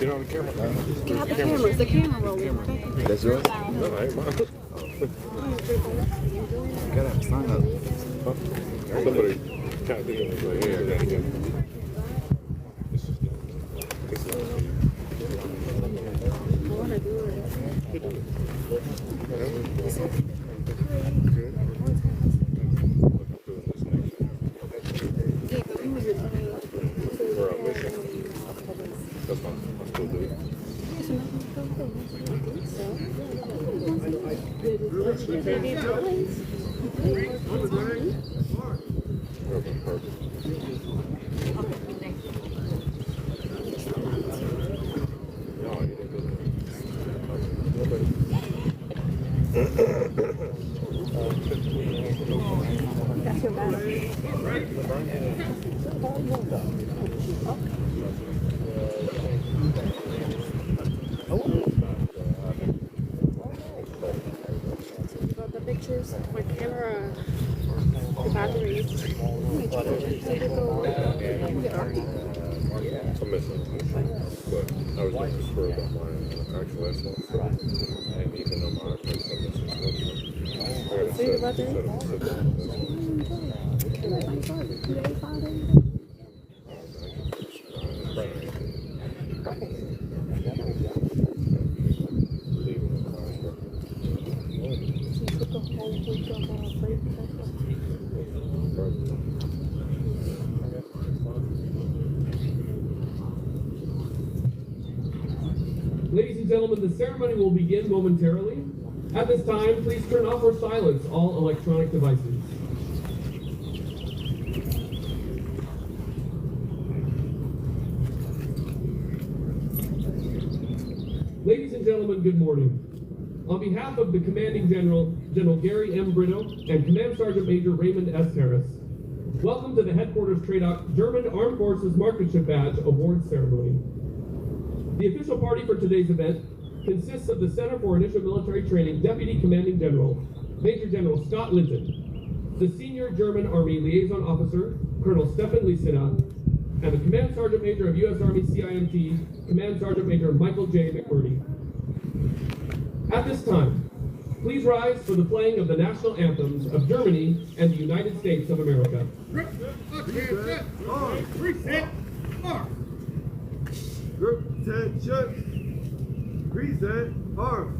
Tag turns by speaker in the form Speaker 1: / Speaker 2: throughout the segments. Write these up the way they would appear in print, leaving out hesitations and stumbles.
Speaker 1: You know the camera?
Speaker 2: Get out the camera. It's the camera rolling.
Speaker 3: That's yours?
Speaker 1: No, I ain't mine.
Speaker 3: You gotta have a sign up.
Speaker 1: Huh? Somebody tapped in and was like, hey, I gotta get it. It's just
Speaker 2: I want to do it. Yeah, but we was
Speaker 1: we're on mission. That's fine. I'll still do it. Okay, perfect.
Speaker 2: That's your battery. Got the pictures, my camera, the batteries.
Speaker 1: I'm missing, but I was looking for my actual excellence, and even though my place I'm missing, I gotta
Speaker 2: See your
Speaker 1: set
Speaker 2: battery?
Speaker 4: Ladies and gentlemen, the ceremony will begin momentarily. At this time, please turn off or silence all electronic devices. Ladies and gentlemen, good morning. On behalf of the Commanding General, General Gary M. Brito, and Command Sergeant Major Raymond S. Harris, welcome to the Headquarters TRADOC German Armed Forces Marksmanship Badge Award Ceremony. The official party for today's event consists of the Center for Initial Military Training Deputy Commanding General, Major General Scott Linton, the Senior German Army Liaison Officer, Colonel Stefan Lisina, and the Command Sergeant Major of U.S. Army CIMT, Command Sergeant Major Michael J. McMurdy. At this time, please rise for the playing of the national anthems of Germany and the United States of America.
Speaker 5: Reset, arm. Group attention. Reset, arm.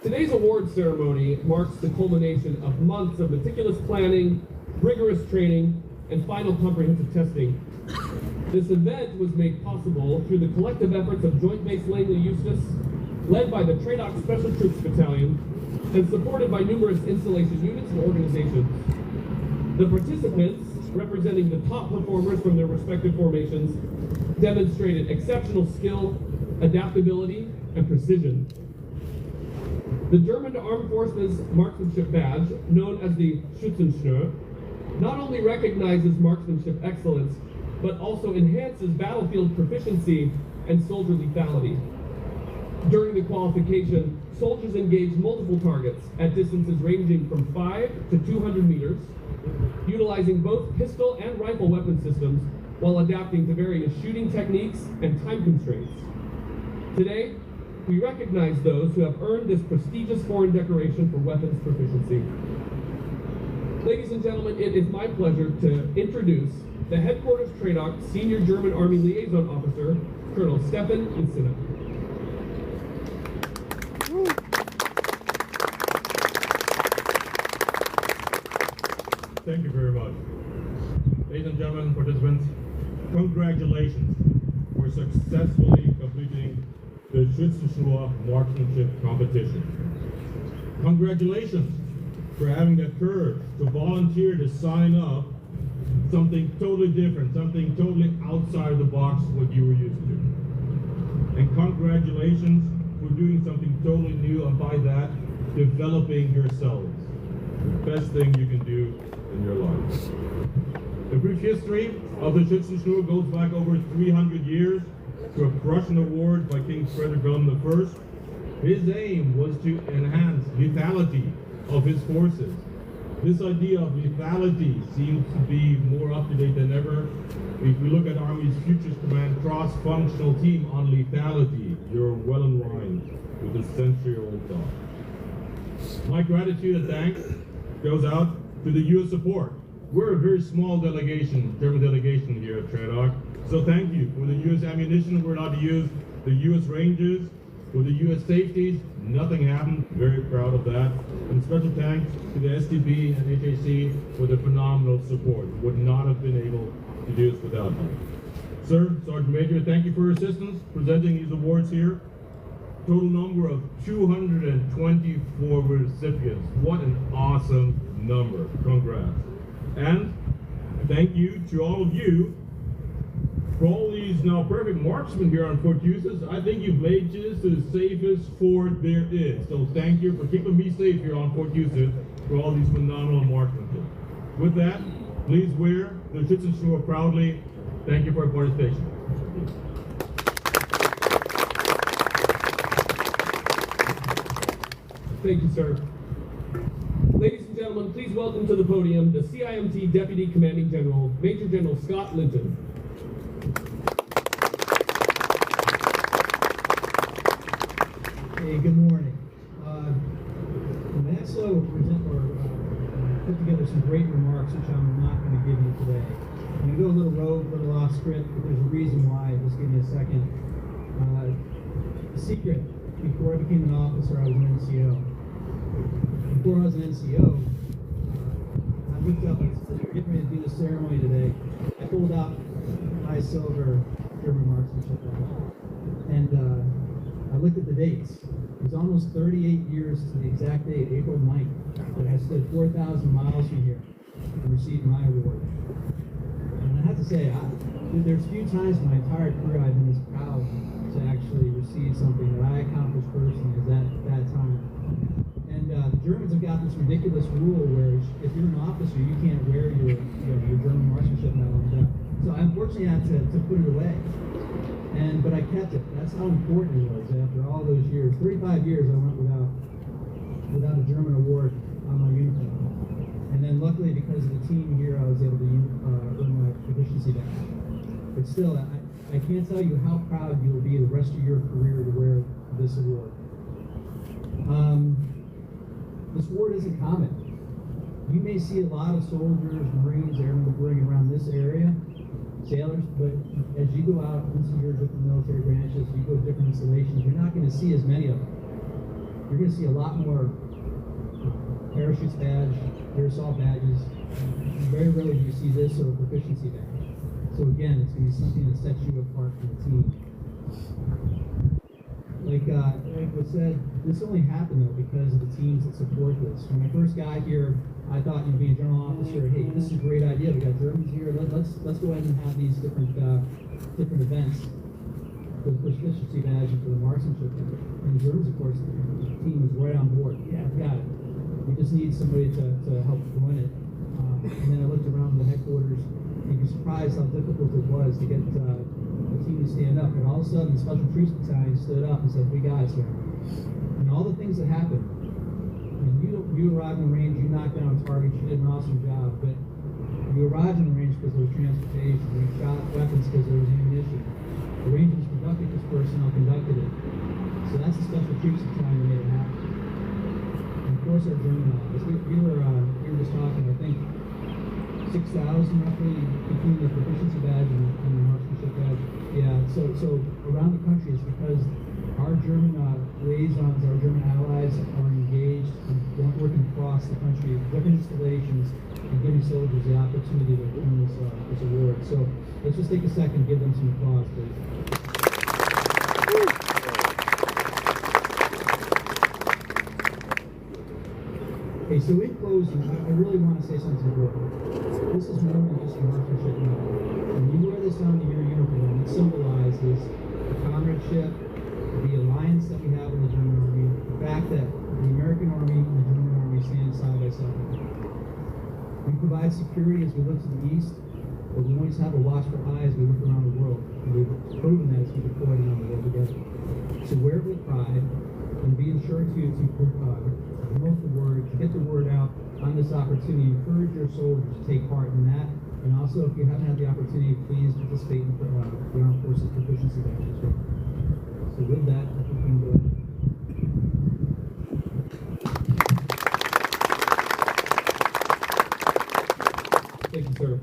Speaker 4: Today's awards ceremony marks the culmination of months of meticulous planning, rigorous training, and final comprehensive testing. This event was made possible through the collective efforts of Joint Base Langley Eustis, led by the TRADOC Special Troops Battalion, and supported by numerous installation units and organizations. The participants, representing the top performers from their respective formations, demonstrated exceptional skill, adaptability, and precision. The German Armed Forces Marksmanship Badge, known as the Schützenschnur, not only recognizes marksmanship excellence, but also enhances battlefield proficiency and soldier lethality. During the qualification, soldiers engaged multiple targets at distances ranging from 5 to 200 meters, utilizing both pistol and rifle weapon systems while adapting to various shooting techniques and time constraints. Today, we recognize those who have earned this prestigious foreign decoration for weapons proficiency. Ladies and gentlemen, it is my pleasure to introduce the Headquarters TRADOC Senior German Army Liaison Officer, Colonel Stefan Insina.
Speaker 3: Thank you very much. Ladies and gentlemen, participants, congratulations for successfully completing the Schützenschnur marksmanship competition. Congratulations for having the courage to volunteer to sign up something totally different, something totally outside the box what you were used to. And congratulations for doing something totally new, and by that, developing yourselves. The best thing you can do in your life. The brief history of the Schützenschnur goes back over 300 years to a Prussian award by King Frederick Wilhelm I. His aim was to enhance lethality of his forces. This idea of lethality seems to be more up to date than ever. If we look at Army's Futures Command cross-functional team on lethality, you're well in line with this century-old thought. My gratitude and thanks goes out to the U.S. support. We're a very small delegation, German delegation here at TRADOC, so thank you for the U.S. ammunition we're allowed to use, the U.S. ranges, for the U.S. safeties. Nothing happened. Very proud of that. And special thanks to the STB and HAC for the phenomenal support. Would not have been able to do this without them. Sir, Sergeant Major, thank you for your assistance presenting these awards here. Total number of 224 recipients. What an awesome number. Congrats. And thank you to all of you for all these now perfect marksmen here on Fort Eustis. I think you've made this the safest fort there is. So thank you for keeping me safe here on Fort Eustis for all these phenomenal marksmanship. With that, please wear the Schützenschnur proudly. Thank you for your participation.
Speaker 4: Thank you, sir. Ladies and gentlemen, please welcome to the podium the CIMT Deputy Commanding General, Major General Scott Linton.
Speaker 6: Hey, good morning. Maxlow put together some great remarks, which I'm not going to give you today. I'm going to go a little rogue, a little off script, but there's a reason why. Just give me a second. Secret, before I became an officer, I was an NCO. Before I was an NCO, I looked up, as we were getting ready to do the ceremony today, I pulled out high silver German marksmanship rifle. And I looked at the dates. It was almost 38 years to the exact date, April 9th, that I stood 4,000 miles from here and received my award. And I have to say, there's few times in my entire career I've been this proud to actually receive something that I accomplished personally at that time. And the Germans have got this ridiculous rule where if you're an officer, you can't wear your German marksmanship medal. So I unfortunately had to put it away. But I kept it. That's how important it was after all those years. 35 years I went without a German award on my uniform. And then luckily, because of the team here, I was able to earn my proficiency badge. But still, I can't tell you how proud you will be the rest of your career to wear this award. This award isn't common. You may see a lot of soldiers, Marines, airmen wearing around this area, sailors, but as you go out into your different military branches, you go to different installations, you're not going to see as many of them. you're going to see a lot more parachutes badge, air assault badges. Very rarely do you see this or a proficiency badge. So again, it's going to be something that sets you apart from the team. Like was said, this only happened though because of the teams that support this. When I first got here, I thought, being a general officer, hey, this is a great idea. We got Germans here. Let's go ahead and have these different events for the proficiency badge and for the marksmanship. And the Germans, of course, the team was right on board. Yeah, we got it. We just need somebody to help run it. And then I looked around the headquarters. You'd be surprised how difficult it was to get the team to stand up. And all of a sudden, the Special Troops Battalion stood up and said, "We got it, sir." And all the things that happened. And you arrived in the range, you knocked down targets, you did an awesome job. But you arrived in the range because there was transportation. You shot weapons because there was ammunition. The Rangers conducted this personnel conducted it. So that's the Special Troops Battalion that made it happen. And of course, our German office. We were just talking, I think, 6,000 roughly between the proficiency badge and the marksmanship badge. Yeah, so around the country it's because our German liaisons, our German allies are engaged and working across the country, different installations, and giving soldiers the opportunity to earn this award. So let's just take a second and give them some applause, please. Okay, so in closing, I really want to say something important. This is more than just a marksmanship medal. When you wear this on your uniform, it symbolizes the comradeship, the alliance that we have in the German Army, the fact that the American Army and the German Army stand side by side. We provide security as we look to the east, but we always have a watchful eye as we look around the world. And we've proven that as we deploy around the world together. So wear it with pride and be sure to promote the word, to get the word out on this opportunity. Encourage your soldiers to take part in that. And also, if you haven't had the opportunity, please participate in the Armed Forces Proficiency Badge as well. So with that, I think we can go.
Speaker 4: Thank you, sir.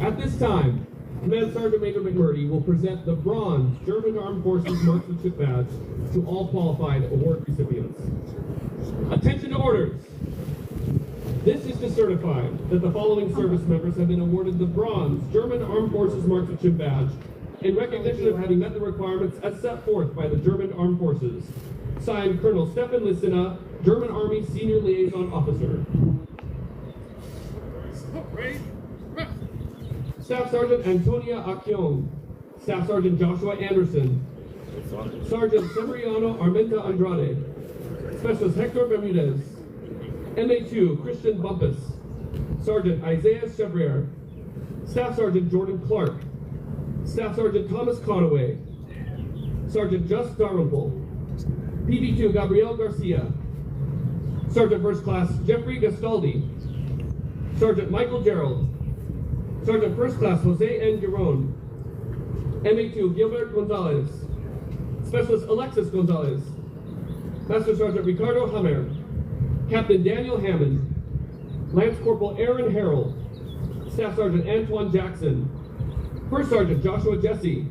Speaker 4: At this time, Command Sergeant Major McMurdy will present the Bronze German Armed Forces Marksmanship Badge to all qualified award recipients. Attention to orders! This is to certify that the following service members have been awarded the Bronze German Armed Forces Marksmanship Badge in recognition of having met the requirements as set forth by the German Armed Forces. Signed, Colonel Stefan Lissina, German Army Senior Liaison Officer. Staff Sergeant Antonia Accion, Staff Sergeant Joshua Anderson, Sergeant Sembriano Armenta Andrade, Specialist Hector Bermudez, MA2 Christian Bumpus, Sergeant Isaiah Chevrier, Staff Sergeant Jordan Clark, Staff Sergeant Thomas Conaway, Sergeant Just Dalrymple, PB2 Gabriel Garcia, Sergeant First Class Jeffrey Gastaldi, Sergeant Michael Gerald, Sergeant First Class Jose N. Giron, MA2 Gilbert Gonzalez, Specialist Alexis Gonzalez, Master Sergeant Ricardo Hammer, Captain Daniel Hammond, Lance Corporal Aaron Harrell, Staff Sergeant Antoine Jackson, First Sergeant Joshua Jesse,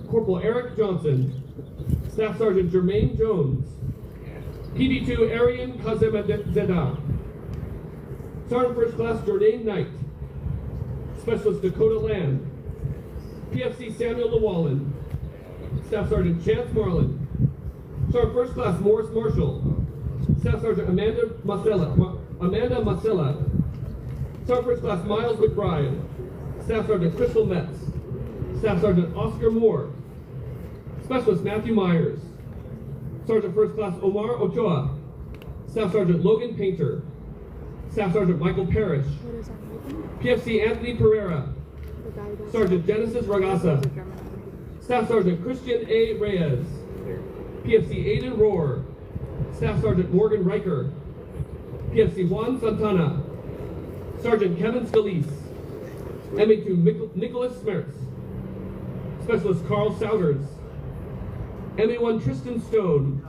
Speaker 4: Corporal Eric Johnson, Staff Sergeant Jermaine Jones, PB2 Arian Kazemadzeda, Sergeant First Class Jordan Knight, Specialist Dakota Land, PFC Samuel Llewellyn, Staff Sergeant Chance Marlin, Sergeant First Class Morris Marshall, Staff Sergeant Amanda Macella, Sergeant First Class Miles McBride, Staff Sergeant Crystal Metz, Staff Sergeant Oscar Moore, Specialist Matthew Myers, Sergeant First Class Omar Ochoa, Staff Sergeant Logan Painter, Staff Sergeant Michael Parrish, PFC Anthony Pereira, Sergeant Genesis Ragasa, Staff Sergeant Christian A. Reyes, PFC Aiden Rohr, Staff Sergeant Morgan Riker, PFC Juan Santana, Sergeant Kevin Scalise, MA2 Nicholas Smertz, Specialist Carl Souders, MA1 Tristan Stone,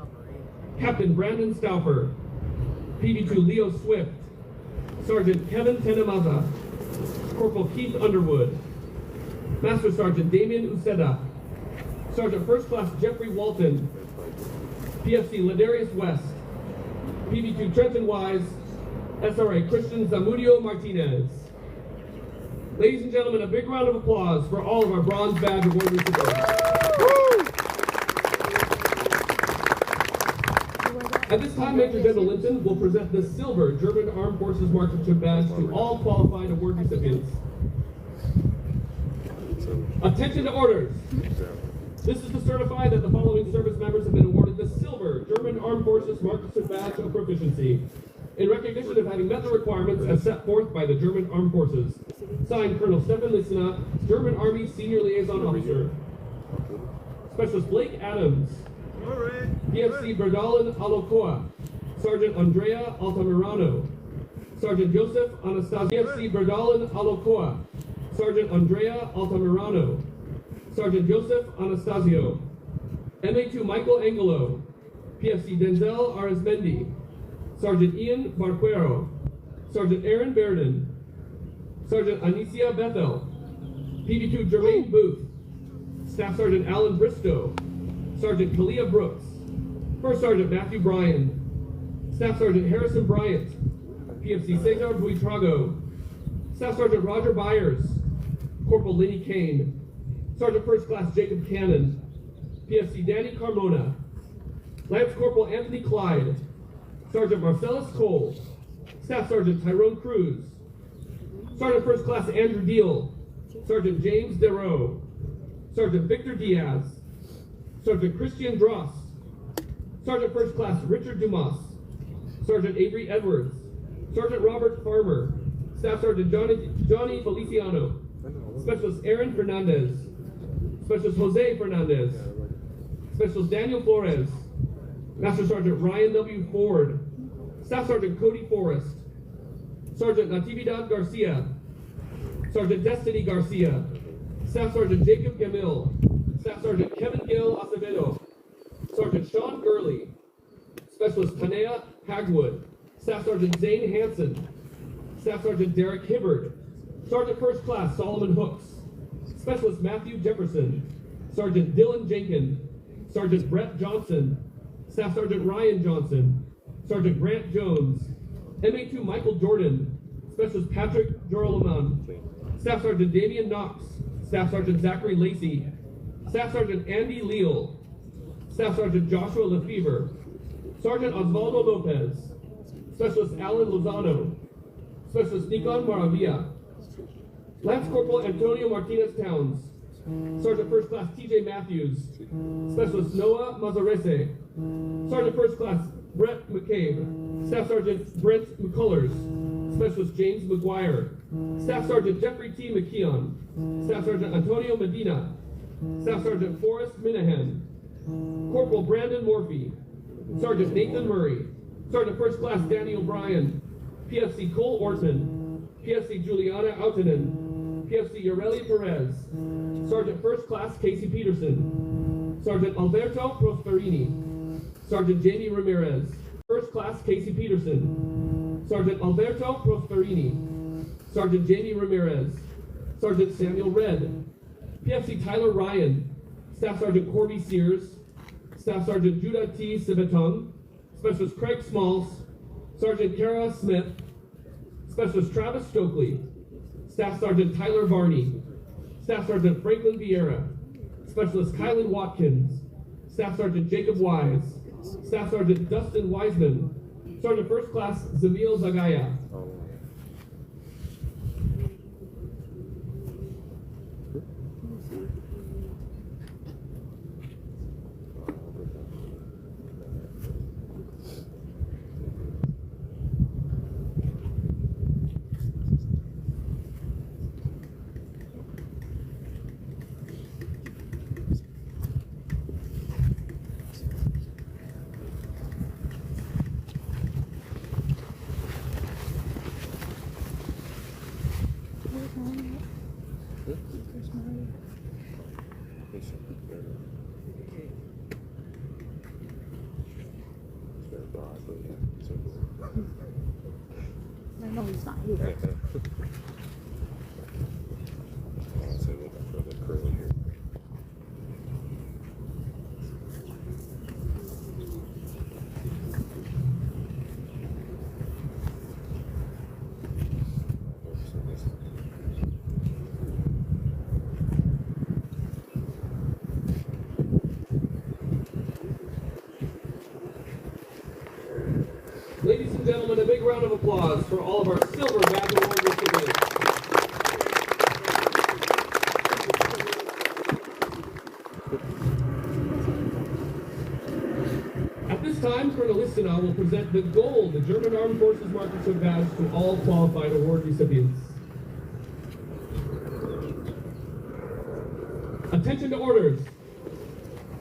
Speaker 4: Captain Brandon Stauffer, PB2 Leo Swift, Sergeant Kevin Tenemaza, Corporal Keith Underwood, Master Sergeant Damian Uceda, Sergeant First Class Jeffrey Walton, PFC Ladarius West. PV2 Trenton Wise. SRA Christian Zamudio Martinez. Ladies and gentlemen, a big round of applause for all of our bronze badge awarders today. At this time, Major General Linton will present the silver German Armed Forces Marksmanship Badge to all qualified award recipients. Attention to orders. This is to certify that the following service members have been awarded the silver German Armed Forces Marksmanship Badge of Proficiency in recognition of having met the requirements as set forth by the German Armed Forces. Signed, Colonel Stefan Lissina, German Army Senior Liaison Officer. Specialist Blake Adams. PFC Berdalen Alokoa. Sergeant Andrea Altamirano. Sergeant Joseph Anastasio. PFC Berdalen Alokoa. Sergeant Andrea Altamirano. Sergeant Joseph Anastasio. MA2 Michael Angelo. PFC Denzel Arizmendi. Sergeant Ian Barquero. Sergeant Aaron Berden. Sergeant Anicia Bethel. PV2 Jermaine Booth. Staff Sergeant Alan Bristow. Sergeant Kalia Brooks. First Sergeant Matthew Bryan. Staff Sergeant Harrison Bryant. PFC Cesar Buitrago. Staff Sergeant Roger Byers. Corporal Lenny Kane. Sergeant First Class Jacob Cannon. PFC Danny Carmona. Lance Corporal Anthony Clyde. Sergeant Marcellus Cole. Staff Sergeant Tyrone Cruz. Sergeant First Class Andrew Deal. Sergeant James Deroe. Sergeant Victor Diaz. Sergeant Christian Dross. Sergeant First Class Richard Dumas. Sergeant Avery Edwards. Sergeant Robert Farmer. Staff Sergeant Johnny Feliciano. Specialist Aaron Fernandez. Specialist Jose Fernandez. Specialist Daniel Flores. Master Sergeant Ryan W. Ford. Staff Sergeant Cody Forrest. Sergeant Natividad Garcia. Sergeant Destiny Garcia. Staff Sergeant Jacob Gamil. Staff Sergeant Kevin Gill Acevedo. Sergeant Sean Gurley. Specialist Tanea Hagwood. Staff Sergeant Zane Hansen. Staff Sergeant Derek Hibbard. Sergeant First Class Solomon Hooks. Specialist Matthew Jefferson. Sergeant Dylan Jenkin. Sergeant Brett Johnson. Staff Sergeant Ryan Johnson. Sergeant Grant Jones. MA2 Michael Jordan. Specialist Patrick Jorleman. Staff Sergeant Damian Knox. Staff Sergeant Zachary Lacey. Staff Sergeant Andy Leal. Staff Sergeant Joshua Lefevre. Sergeant Osvaldo Lopez. Specialist Alan Lozano. Specialist Nikon Maravilla. Lance Corporal Antonio Martinez Towns. Sergeant First Class TJ Matthews. Specialist Noah Mazarese. Sergeant First Class Brett McCabe. Staff Sergeant Brent McCullers. Specialist James McGuire. Staff Sergeant Jeffrey T. McKeon. Staff Sergeant Antonio Medina. Staff Sergeant Forrest Minahan. Corporal Brandon Morphy. Sergeant Nathan Murray. Sergeant First Class Danny O'Brien. PFC Cole Ortman. PFC Juliana Outinen. PFC Yoreli Perez. Sergeant First Class Casey Peterson. Sergeant Alberto Prosperini. Sergeant Jamie Ramirez. First Class Casey Peterson. Sergeant Alberto Prosperini. Sergeant Jamie Ramirez. Sergeant Samuel Red. PFC Tyler Ryan. Staff Sergeant Corby Sears. Staff Sergeant Judah T. Civetong. Specialist Craig Smalls. Sergeant Kara Smith. Specialist Travis Stokely. Staff Sergeant Tyler Varney. Staff Sergeant Franklin Vieira. Specialist Kylan Watkins. Staff Sergeant Jacob Wise. Staff Sergeant Dustin Wiseman. Sergeant First Class Zamil Zagaya.
Speaker 2: I know he's not here.
Speaker 1: Honestly, looking for the curly hair.
Speaker 4: gentlemen, a big round of applause for all of our Silver Badge Award recipients. At this time, Colonel Listenau will present the Gold, the German Armed Forces Marksmanship Badge, to all qualified award recipients. Attention to orders.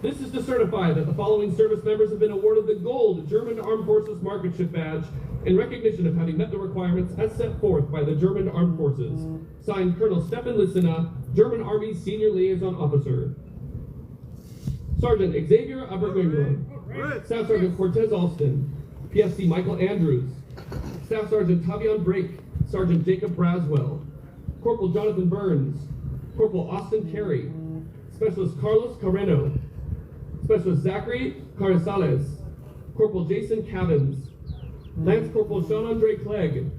Speaker 4: This is to certify that the following service members have been awarded the Gold German Armed Forces Marksmanship Badge in recognition of having met the requirements as set forth by the German Armed Forces. Signed, Colonel Stefan Listenau, German Army Senior Liaison Officer. Sergeant Xavier Abergwingler. Staff Sergeant Cortez Alston. PFC Michael Andrews. Staff Sergeant Tavion Brake. Sergeant Jacob Braswell. Corporal Jonathan Burns. Corporal Austin Carey. Specialist Carlos Carreno. Specialist Zachary Carizales. Corporal Jason Cavins. Lance Corporal Jean-Andre Clegg.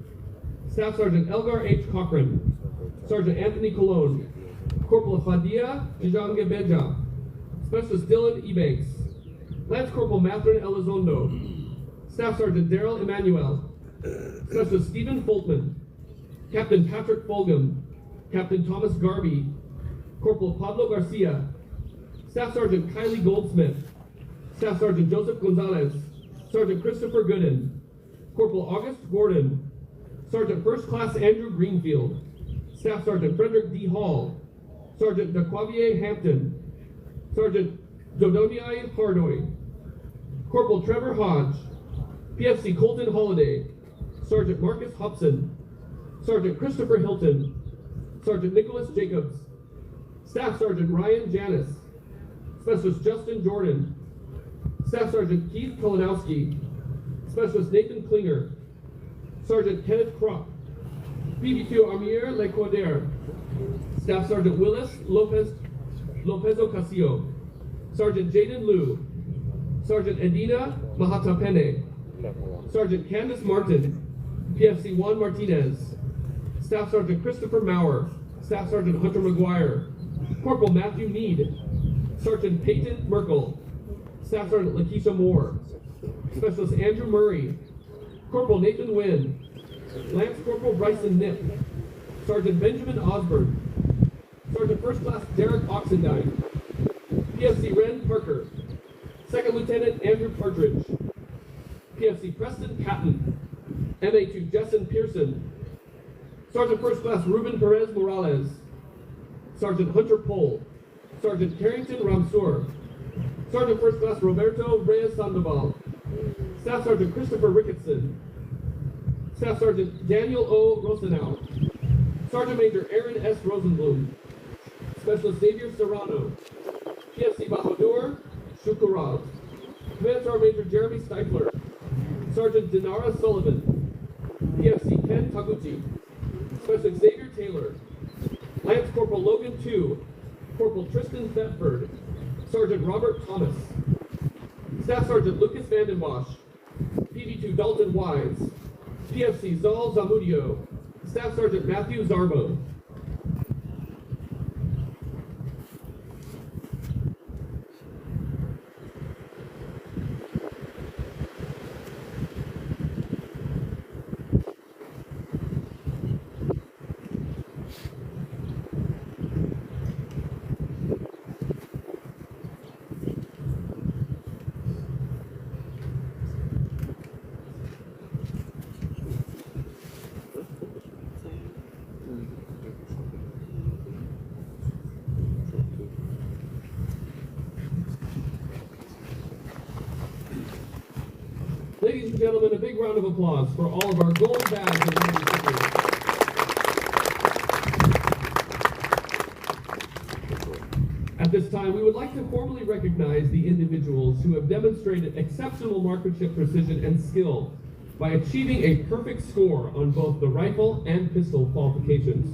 Speaker 4: Staff Sergeant Elgar H. Cochran. Sergeant Anthony Colon. Corporal Fadia Jangebeja. Specialist Dylan Ebanks. Lance Corporal Matherin Elizondo. Staff Sergeant Daryl Emanuel. Specialist Stephen Foltman. Captain Patrick Fulgham. Captain Thomas Garvey. Corporal Pablo Garcia. Staff Sergeant Kylie Goldsmith. Staff Sergeant Joseph Gonzalez. Sergeant Christopher Gooden. Corporal August Gordon. Sergeant First Class Andrew Greenfield. Staff Sergeant Frederick D. Hall. Sergeant DeQuavier Hampton. Sergeant Dodoniai Hardoy. Corporal Trevor Hodge. PFC Colton Holiday. Sergeant Marcus Hobson. Sergeant Christopher Hilton. Sergeant Nicholas Jacobs. Staff Sergeant Ryan Janis. Specialist Justin Jordan. Staff Sergeant Keith Kolonowski. Specialist Nathan Klinger. Sergeant Kenneth Kropp. PV2 Amir Lecoder. Staff Sergeant Willis Lopez Ocasio. Sergeant Jaden Liu. Sergeant Edina Mahatapene. Sergeant Candace Martin. PFC 1 Martinez. Staff Sergeant Christopher Maurer. Staff Sergeant Hunter McGuire. Corporal Matthew Mead. Sergeant Peyton Merkel. Staff Sergeant Lakeisha Moore. Specialist Andrew Murray. Corporal Nathan Wynn. Lance Corporal Bryson Nip. Sergeant Benjamin Osborne. Sergeant First Class Derek Oxendine. PFC Ren Parker. Second Lieutenant Andrew Partridge. PFC Preston Patton. MA2 Jessen Pearson. Sergeant First Class Ruben Perez Morales. Sergeant Hunter Pohl. Sergeant Carrington Ramsour. Sergeant First Class Roberto Reyes Sandoval. Staff Sergeant Christopher Ricketson. Staff Sergeant Daniel O. Rosenau. Sergeant Major Aaron S. Rosenblum. Specialist Xavier Serrano. PFC Bahadur Shukurov. Command Sergeant Major Jeremy Stifler. Sergeant Dinara Sullivan. PFC Ken Taguchi. Specialist Xavier Taylor. Lance Corporal Logan II. Corporal Tristan Thetford. Sergeant Robert Thomas. Staff Sergeant Lucas Vandenbosch. PV2 Dalton Wise. PFC Zal Zamudio. Staff Sergeant Matthew Zarbo. Ladies and gentlemen, a big round of applause for all of our gold badge award recipients. At this time, we would like to formally recognize the individuals who have demonstrated exceptional marksmanship precision and skill by achieving a perfect score on both the rifle and pistol qualifications.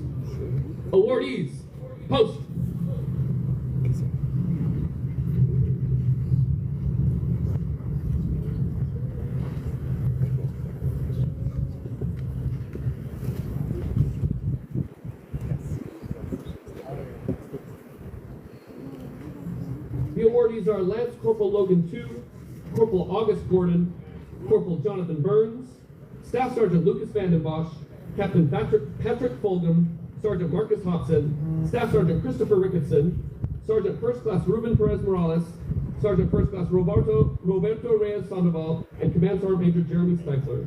Speaker 4: Awardees, post. The awardees are Lance Corporal Logan II, Corporal August Gordon, Corporal Jonathan Burns, Staff Sergeant Lucas Vandenbosch, Captain Patrick Fulgham, Sergeant Marcus Hobson, Staff Sergeant Christopher Ricketson, Sergeant First Class Ruben Perez Morales, Sergeant First Class Roberto Reyes Sandoval, and Command Sergeant Major Jeremy Speichler.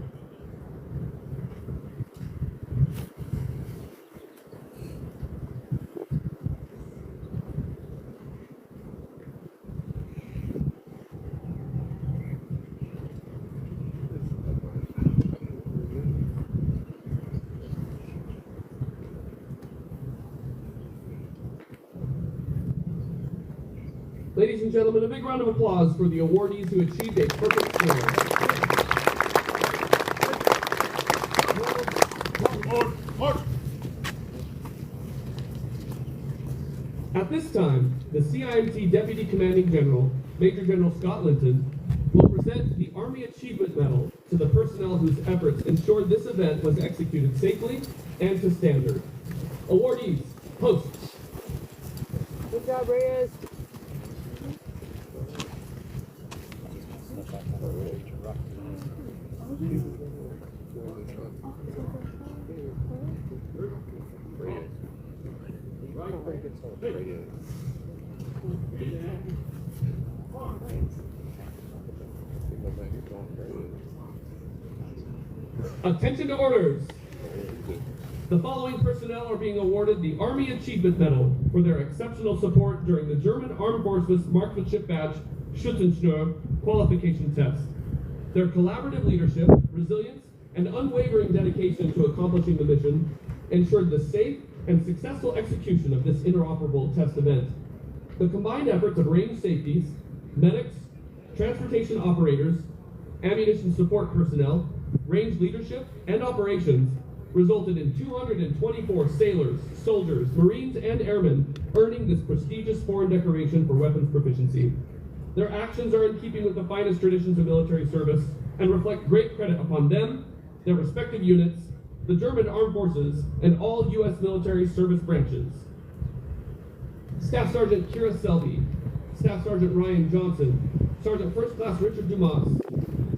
Speaker 4: Ladies and gentlemen, a big round of applause for the awardees who achieved a perfect score. At this time, the CIMT Deputy Commanding General, Major General Scott Linton, will present the Army Achievement Medal to the personnel whose efforts ensured this event was executed safely and to standard. Awardees, hosts.
Speaker 2: Good job, Reyes.
Speaker 4: Attention to orders. The following personnel are being awarded the Army Achievement Medal for their exceptional support during the German Armed Forces Marksmanship Badge Schützenschnur qualification test. Their collaborative leadership, resilience, and unwavering dedication to accomplishing the mission ensured the safe and successful execution of this interoperable test event. The combined efforts of range safeties, medics, transportation operators, ammunition support personnel, range leadership, and operations resulted in 224 sailors, soldiers, Marines, and airmen earning this prestigious foreign decoration for weapons proficiency. Their actions are in keeping with the finest traditions of military service and reflect great credit upon them, their respective units, the German Armed Forces, and all U.S. military service branches. Staff Sergeant Kira Selby, Staff Sergeant Ryan Johnson, Sergeant First Class Richard Dumas,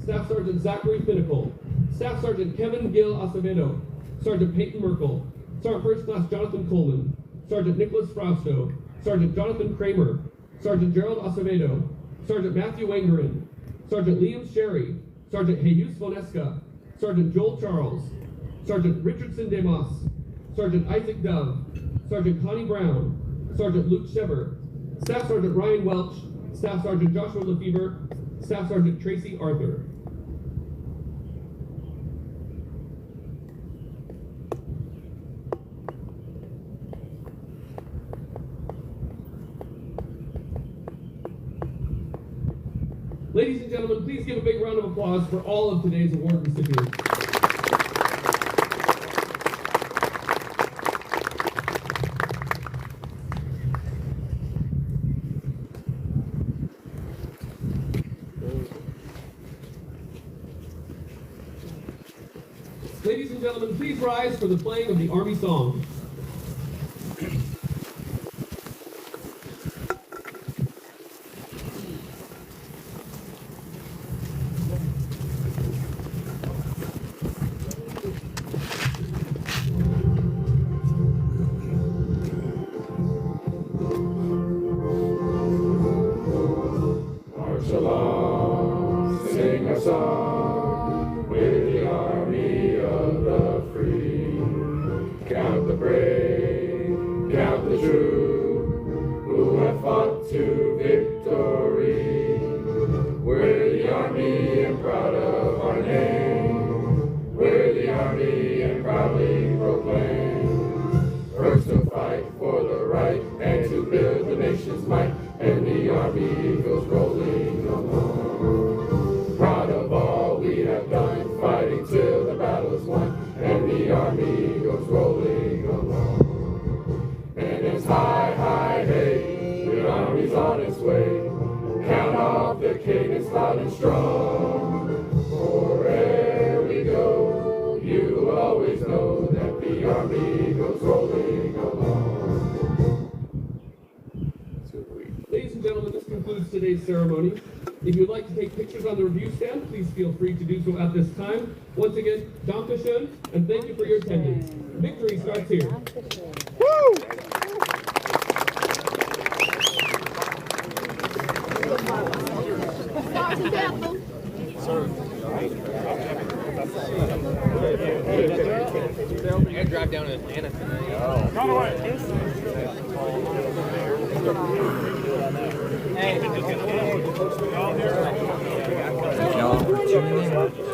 Speaker 4: Staff Sergeant Zachary Finnicle, Staff Sergeant Kevin Gil Acevedo, Sergeant Peyton Merkel, Sergeant First Class Jonathan Coleman, Sergeant Nicholas Frausto, Sergeant Jonathan Kramer, Sergeant Gerald Acevedo, Sergeant Matthew Wangerin, Sergeant Liam Sherry, Sergeant Jesus Vonesca, Sergeant Joel Charles, Sergeant Richardson Demas, Sergeant Isaac Dove, Sergeant Connie Brown, Sergeant Luke Shever, Staff Sergeant Ryan Welch, Staff Sergeant Joshua Lefevre, Staff Sergeant Tracy Arthur. Ladies and gentlemen, please give a big round of applause for all of today's award recipients. Ladies and gentlemen, please rise for the playing of the Army Song.
Speaker 1: March along, sing a song, with the army of the free. Count the brave, count the true, who have fought to victory. We're the army and proud of our name. We're the army and proudly proclaim. First to fight for the right and to build the nation's might. And the army goes rolling along. Proud of all we have done, fighting till the battle is won. And the army goes rolling along. And it's high, high, hey, the army's on its way. Count off the cadence loud and strong. Wherever we go, you will always know that the army goes rolling along.
Speaker 4: Ladies ladies and gentlemen, this concludes today's ceremony. If you'd like to take pictures on the review stand, please feel free to do so at this time. Once again, Dankeschön, and thank you for your attendance. Victory starts here.
Speaker 7: I gotta drive down to Atlanta tonight.
Speaker 1: Run away.
Speaker 7: Y'all tuning in.